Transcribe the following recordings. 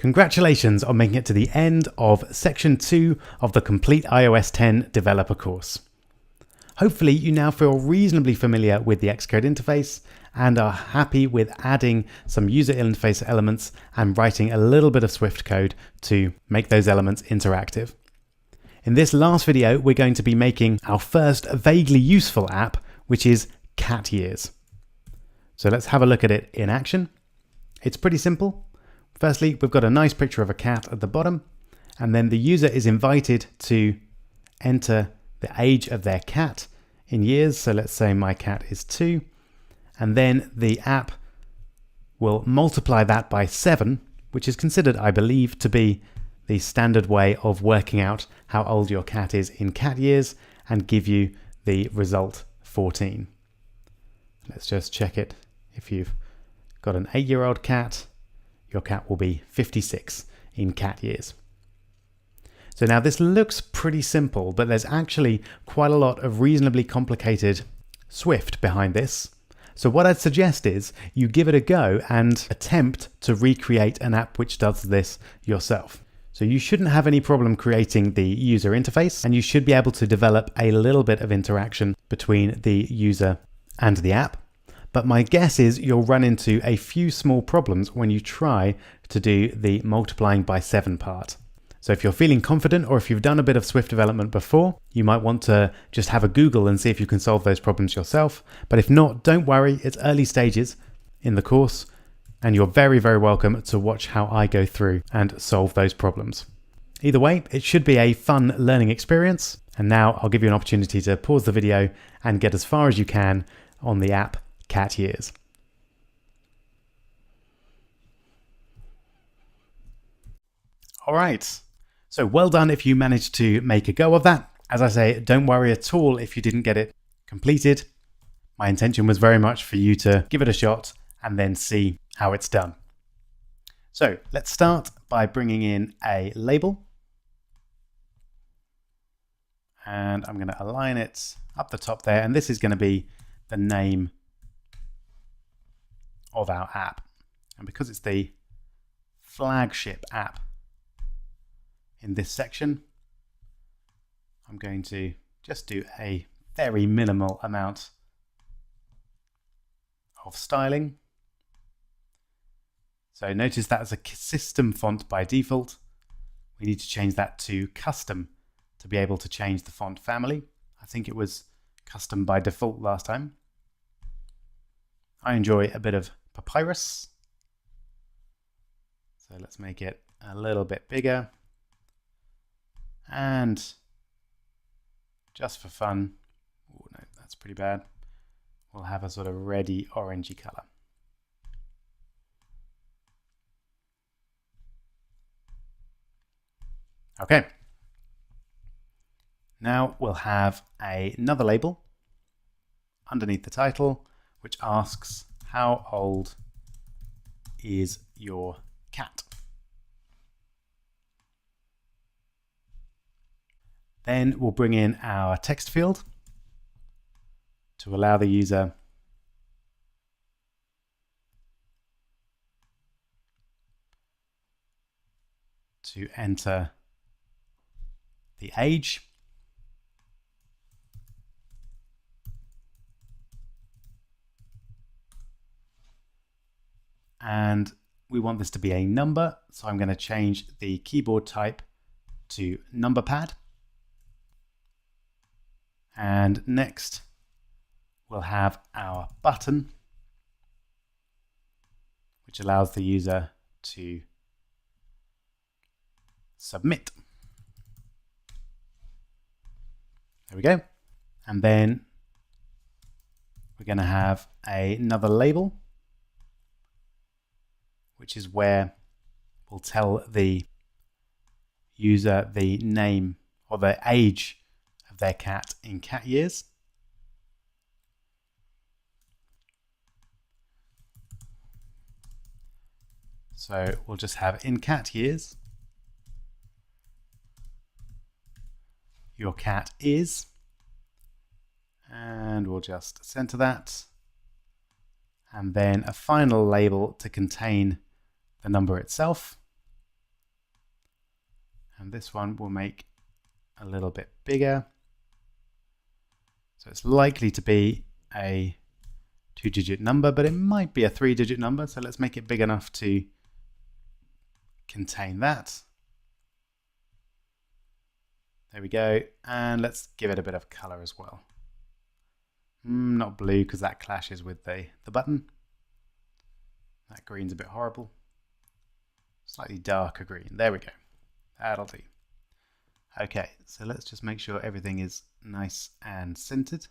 Congratulations on making it to the end of section 2 of the complete iOS 10 developer course. Hopefully you now feel reasonably familiar with the Xcode interface and are happy with adding some user interface elements and writing a little bit of Swift code to make those elements interactive. In this last video, we're going to be making our first vaguely useful app, which is CatYears. So let's have a look at it in action. It's pretty simple. Firstly, we've got a nice picture of a cat at the bottom, and then the user is invited to enter the age of their cat in years. So let's say my cat is 2, and then the app will multiply that by 7, which is considered, I believe, to be the standard way of working out how old your cat is in CatYears, and give you the result 14. Let's just check it. If you've got an 8-year-old cat, your cat will be 56 in CatYears. So now this looks pretty simple, but there's actually quite a lot of reasonably complicated Swift behind this. So what I'd suggest is you give it a go and attempt to recreate an app which does this yourself. So you shouldn't have any problem creating the user interface, and you should be able to develop a little bit of interaction between the user and the app. But my guess is you'll run into a few small problems when you try to do the multiplying by 7 part. So if you're feeling confident, or if you've done a bit of Swift development before, you might want to just have a Google and see if you can solve those problems yourself. But if not, don't worry, it's early stages in the course, and you're very, very welcome to watch how I go through and solve those problems. Either way, it should be a fun learning experience. And now I'll give you an opportunity to pause the video and get as far as you can on the app CatYears. All right, so well done if you managed to make a go of that. As I say, don't worry at all if you didn't get it completed. My intention was very much for you to give it a shot and then see how it's done. So let's start by bringing in a label. And I'm going to align it up the top there, and this is going to be the name of our app. And because it's the flagship app in this section, I'm going to just do a very minimal amount of styling. So notice that's a system font by default. We need to change that to custom to be able to change the font family. I think it was custom by default last time. I enjoy a bit of papyrus. So let's make it a little bit bigger. And just for fun, oh no, that's pretty bad, we'll have a sort of reddy orangey color. Okay. Now we'll have another label underneath the title, which asks, how old is your cat? Then we'll bring in our text field to allow the user to enter the age. And we want this to be a number, so I'm going to change the keyboard type to number pad. And next we'll have our button, which allows the user to submit. There we go. And then we're going to have another label, which is where we'll tell the user the name or the age of their cat in CatYears. So we'll just have in CatYears, your cat is, and we'll just center that, and then a final label to contain the number itself. And this one will make a little bit bigger. So it's likely to be a 2-digit number, but it might be a 3-digit number. So let's make it big enough to contain that. There we go. And let's give it a bit of color as well. Not blue, because that clashes with the button. That green's a bit horrible. Slightly darker green. There we go. That'll do. Okay, so let's just make sure everything is nice and centered.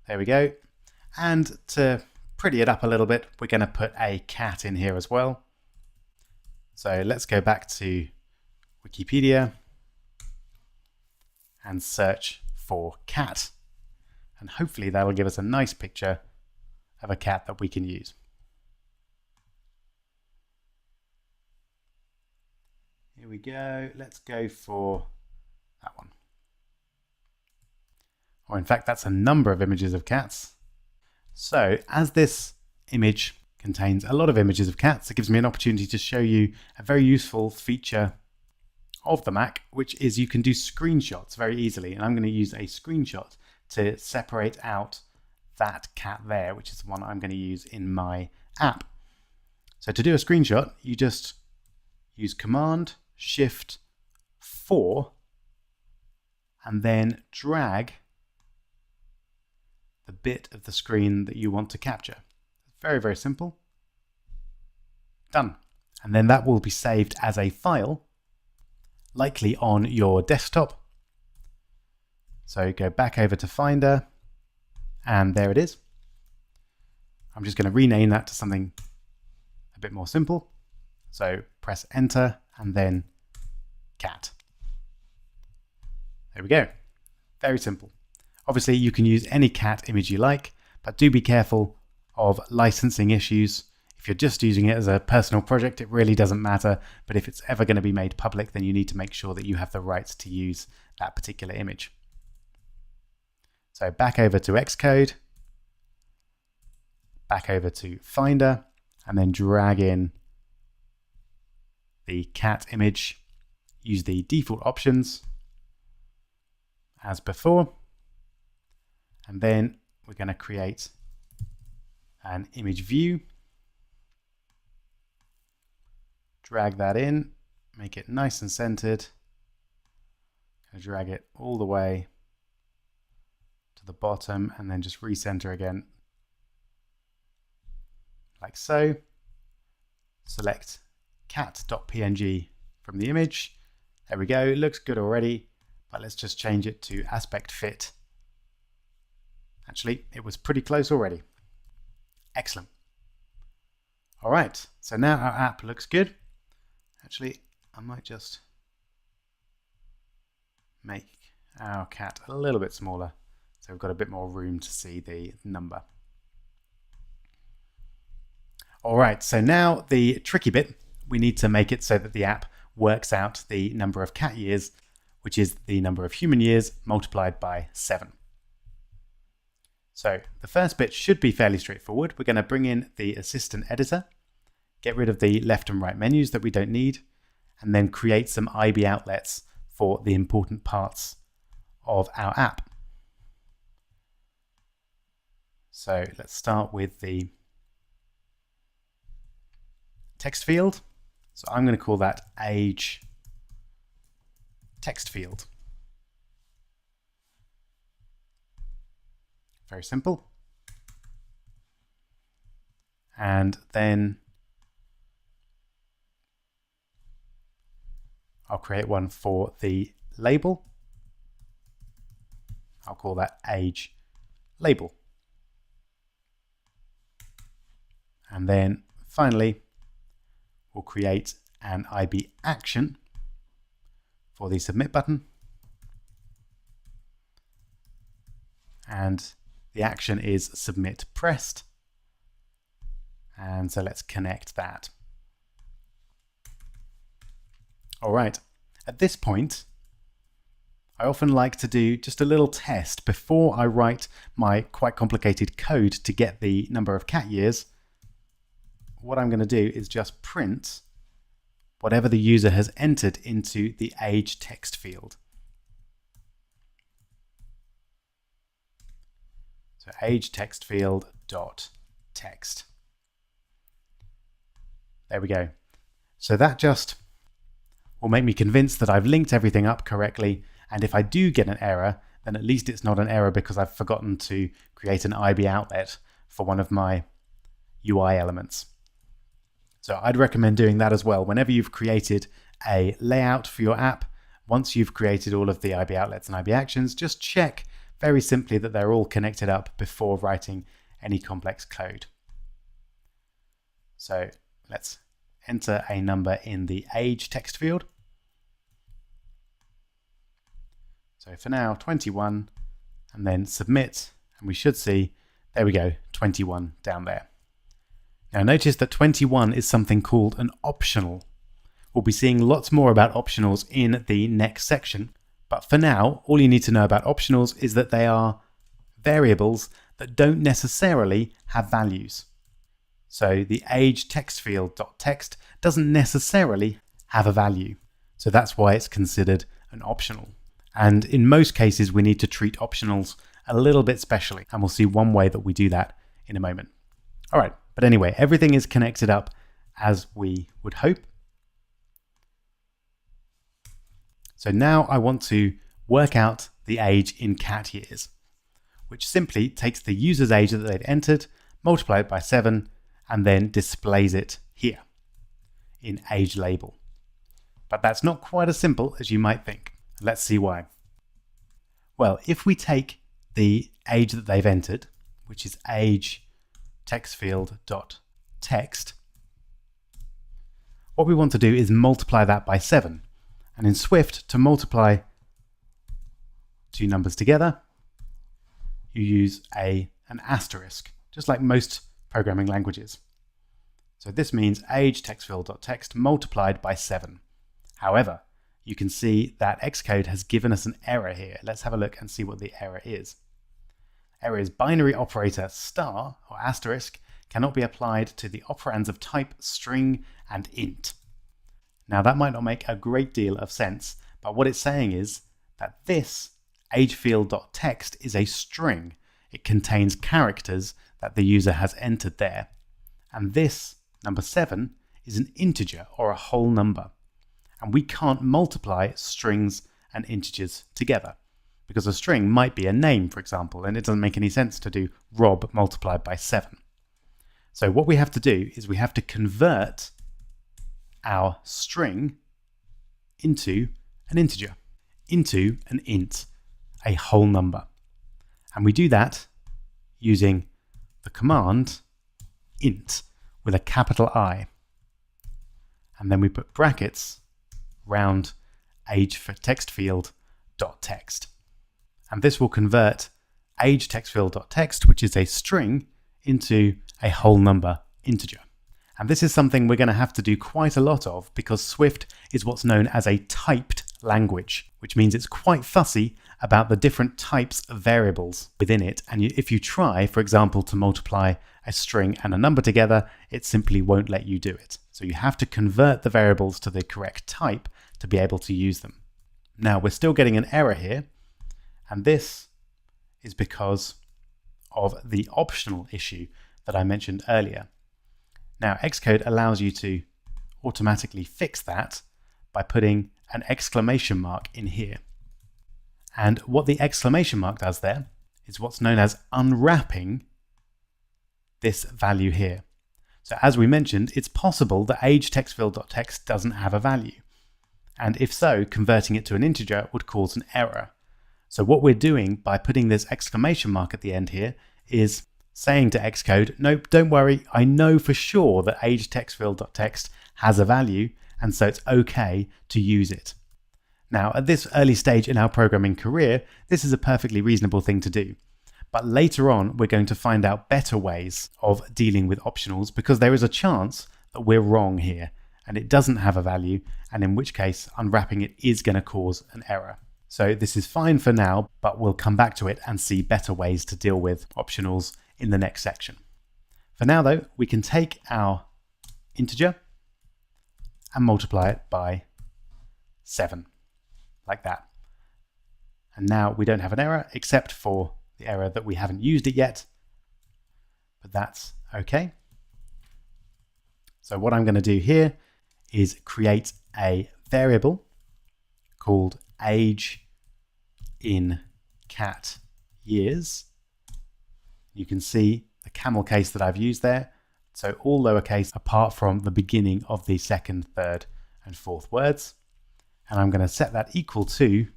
There we go. And to pretty it up a little bit, we're going to put a cat in here as well. So let's go back to Wikipedia and search for cat. And hopefully that'll give us a nice picture of a cat that we can use. Here we go. Let's go for that one. Or in fact, that's a number of images of cats. So as this image contains a lot of images of cats, it gives me an opportunity to show you a very useful feature of the Mac, which is you can do screenshots very easily. And I'm going to use a screenshot to separate out that cat there, which is the one I'm going to use in my app. So to do a screenshot, you just use Command-Shift-4 and then drag the bit of the screen that you want to capture. Very, very simple. Done. And then that will be saved as a file, likely on your desktop. So go back over to Finder, and there it is. I'm just going to rename that to something a bit more simple. So press Enter and then cat. There we go. Very simple. Obviously, you can use any cat image you like, but do be careful of licensing issues. If you're just using it as a personal project, it really doesn't matter. But if it's ever going to be made public, then you need to make sure that you have the rights to use that particular image. So back over to Xcode, back over to Finder, and then drag in the cat image. Use the default options as before. And then we're going to create an image view. Drag that in, make it nice and centered. Going to drag it all the way to the bottom and then just recenter again, like so. Select cat.png from the image. There we go, it looks good already, but let's just change it to aspect fit. Actually, it was pretty close already. Excellent. All right, so now our app looks good. Actually, I might just make our cat a little bit smaller so we've got a bit more room to see the number. All right, so now the tricky bit, we need to make it so that the app works out the number of cat years, which is the number of human years multiplied by 7. So the first bit should be fairly straightforward. We're going to bring in the assistant editor, get rid of the left and right menus that we don't need, and then create some IB outlets for the important parts of our app. So let's start with the text field. So I'm going to call that age text field. Very simple. And then I'll create one for the label. I'll call that age label. And then finally, we'll create an IB action for the submit button. And the action is submit pressed. And so let's connect that. All right, at this point, I often like to do just a little test before I write my quite complicated code to get the number of cat years. what I'm going to do is just print whatever the user has entered into the age text field. So age text field dot text. There we go. So that just will make me convinced that I've linked everything up correctly, and if I do get an error, then at least it's not an error because I've forgotten to create an IB outlet for one of my UI elements. So I'd recommend doing that as well. Whenever you've created a layout for your app, once you've created all of the IB outlets and IB actions, just check very simply that they're all connected up before writing any complex code. So let's enter a number in the age text field. So for now, 21, and then submit, and we should see, there we go, 21 down there. Now notice that 21 is something called an optional. We'll be seeing lots more about optionals in the next section, but for now, all you need to know about optionals is that they are variables that don't necessarily have values. So the age text field .text doesn't necessarily have a value. So that's why it's considered an optional. And in most cases, we need to treat optionals a little bit specially, and we'll see one way that we do that in a moment. All right, but anyway, everything is connected up as we would hope. So now I want to work out the age in CatYears, which simply takes the user's age that they've entered, multiply it by 7, and then displays it here in age label. But that's not quite as simple as you might think. Let's see why. Well, if we take the age that they've entered, which is age text field .text, what we want to do is multiply that by 7. And in Swift, to multiply two numbers together, you use an asterisk, just like most programming languages. So this means age text field .text multiplied by 7. However, you can see that Xcode has given us an error here. Let's have a look and see what the error is. Error is binary operator star or asterisk cannot be applied to the operands of type string and int. Now that might not make a great deal of sense, but what it's saying is that this age field .text is a string. It contains characters that the user has entered there. And this number 7 is an integer or a whole number. And we can't multiply strings and integers together because a string might be a name, for example, and it doesn't make any sense to do Rob multiplied by 7. So what we have to do is we have to convert our string into an integer, into an int, a whole number. And we do that using the command int with a capital I. And then we put brackets round age for text field .text. And this will convert age text field .text, which is a string, into a whole number integer. And this is something we're going to have to do quite a lot of because Swift is what's known as a typed language, which means it's quite fussy about the different types of variables within it. And if you try, for example, to multiply a string and a number together, it simply won't let you do it. So you have to convert the variables to the correct type to be able to use them. Now we're still getting an error here, and this is because of the optional issue that I mentioned earlier. Now Xcode allows you to automatically fix that by putting an exclamation mark in here. And what the exclamation mark does there is what's known as unwrapping this value here. So as we mentioned, it's possible that age text field.text doesn't have a value. And if so, converting it to an integer would cause an error. So what we're doing by putting this exclamation mark at the end here is saying to Xcode, nope, don't worry, I know for sure that age text field.text has a value, and so it's okay to use it. Now, at this early stage in our programming career, this is a perfectly reasonable thing to do. But later on, we're going to find out better ways of dealing with optionals because there is a chance that we're wrong here and it doesn't have a value, and in which case unwrapping it is going to cause an error. So this is fine for now, but we'll come back to it and see better ways to deal with optionals in the next section. For now though, we can take our integer and multiply it by 7, like that. And now we don't have an error except for the error that we haven't used it yet, but that's okay. So what I'm going to do here is create a variable called age in CatYears. You can see the camel case that I've used there. So all lowercase apart from the beginning of the second, third, and fourth words. And I'm going to set that equal to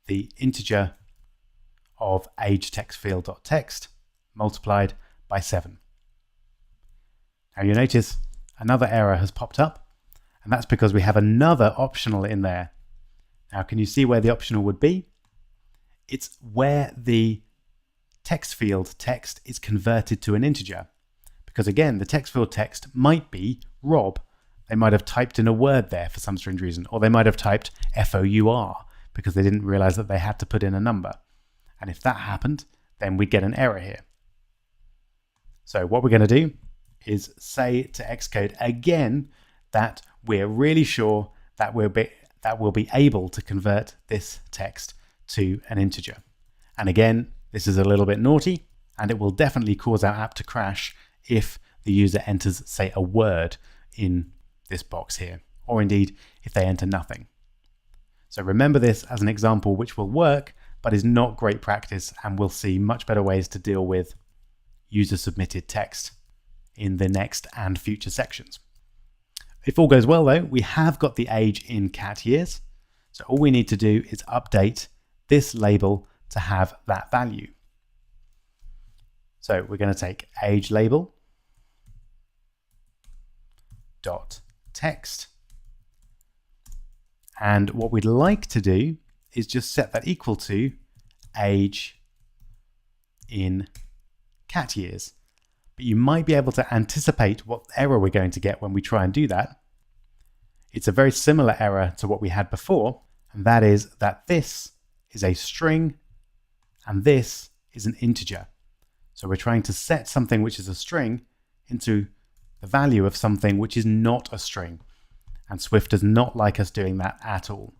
the integer of age text field.text multiplied by 7. Now you notice another error has popped up, and that's because we have another optional in there. Now can you see where the optional would be? It's where the text field text is converted to an integer. Because again, the text field text might be Rob. They might have typed in a word there for some strange reason, or they might have typed FOUR because they didn't realize that they had to put in a number. And if that happened, then we'd get an error here. So what we're going to do is say to Xcode again that we're really sure that we'll be able to convert this text to an integer. And again, this is a little bit naughty, and it will definitely cause our app to crash if the user enters, say, a word in this box here, or indeed if they enter nothing. So remember this as an example which will work, but is not great practice, and we'll see much better ways to deal with user submitted text in the next and future sections. If all goes well though, we have got the age in CatYears. So all we need to do is update this label to have that value. So we're going to take age label dot text, and what we'd like to do is just set that equal to age in CatYears. But you might be able to anticipate what error we're going to get when we try and do that. It's a very similar error to what we had before, and that is that this is a string and this is an integer. So we're trying to set something which is a string into the value of something which is not a string. And Swift does not like us doing that at all.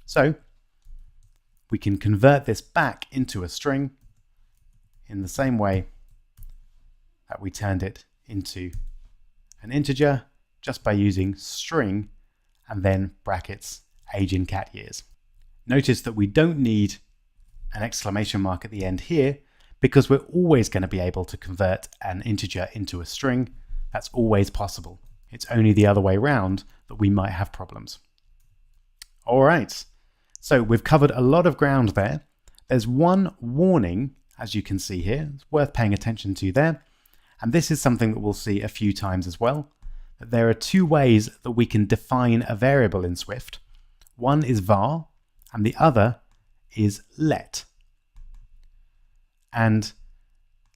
So we can convert this back into a string in the same way that we turned it into an integer just by using string and then brackets age in CatYears. Notice that we don't need an exclamation mark at the end here because we're always going to be able to convert an integer into a string. That's always possible. It's only the other way around that we might have problems. All right, so we've covered a lot of ground there. There's one warning, as you can see here, it's worth paying attention to there. And this is something that we'll see a few times as well. That there are two ways that we can define a variable in Swift. One is var, and the other is let. And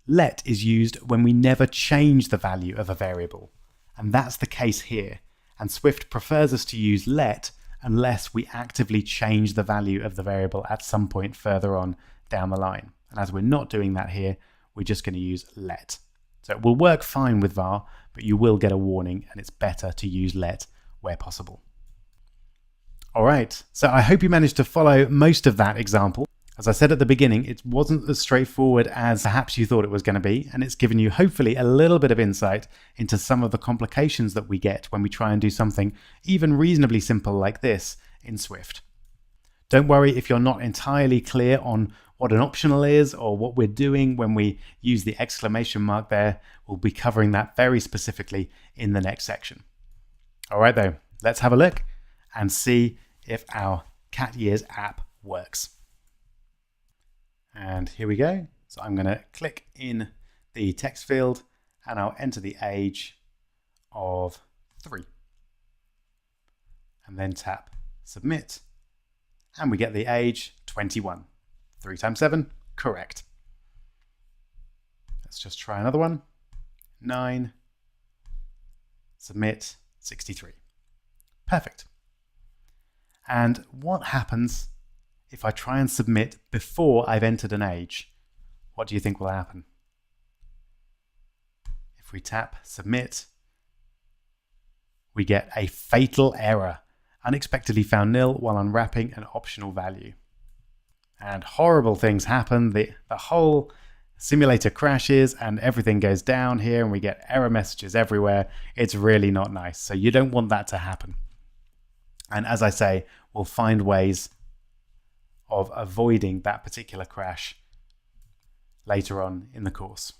let is used when we never change the value of a variable. And that's the case here. And Swift prefers us to use let unless we actively change the value of the variable at some point further on down the line. And as we're not doing that here, we're just going to use let. So it will work fine with var, but you will get a warning, and it's better to use let where possible. All right, so I hope you managed to follow most of that example. As I said at the beginning, it wasn't as straightforward as perhaps you thought it was going to be, and it's given you hopefully a little bit of insight into some of the complications that we get when we try and do something even reasonably simple like this in Swift. Don't worry if you're not entirely clear on what an optional is or what we're doing when we use the exclamation mark there. We'll be covering that very specifically in the next section. All right, though, let's have a look and see if our CatYears app works. And here we go. So I'm going to click in the text field and I'll enter the age of 3. And then tap submit. And we get the age 21. 3 times 7, correct. Let's just try another one. 9, submit, 63. Perfect. And what happens if I try and submit before I've entered an age? What do you think will happen? If we tap submit, we get a fatal error. Unexpectedly found nil while unwrapping an optional value. And horrible things happen. The whole simulator crashes and everything goes down here and we get error messages everywhere. It's really not nice. So you don't want that to happen. And as I say, we'll find ways of avoiding that particular crash later on in the course.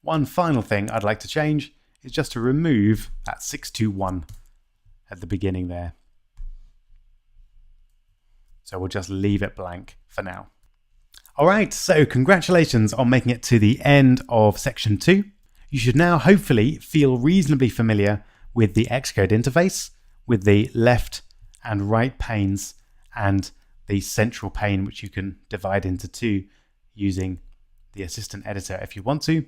One final thing I'd like to change is just to remove that 621 at the beginning there. So we'll just leave it blank for now. All right, so congratulations on making it to the end of section 2. You should now hopefully feel reasonably familiar with the Xcode interface, with the left and right panes and the central pane, which you can divide into two using the assistant editor if you want to.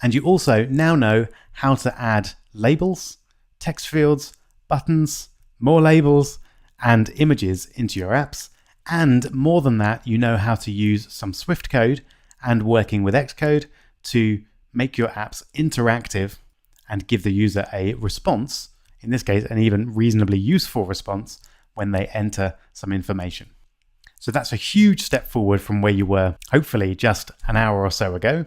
And you also now know how to add labels, text fields, buttons, more labels, and images into your apps. And more than that, you know how to use some Swift code and working with Xcode to make your apps interactive and give the user a response, in this case, an even reasonably useful response when they enter some information. So that's a huge step forward from where you were, hopefully just an hour or so ago.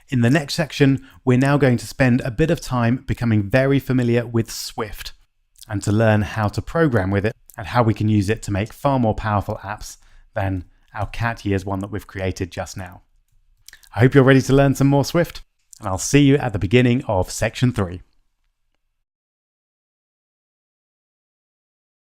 In the next section, we're now going to spend a bit of time becoming very familiar with Swift and to learn how to program with it and how we can use it to make far more powerful apps than our CatYears one that we've created just now. I hope you're ready to learn some more Swift, and I'll see you at the beginning of section 3.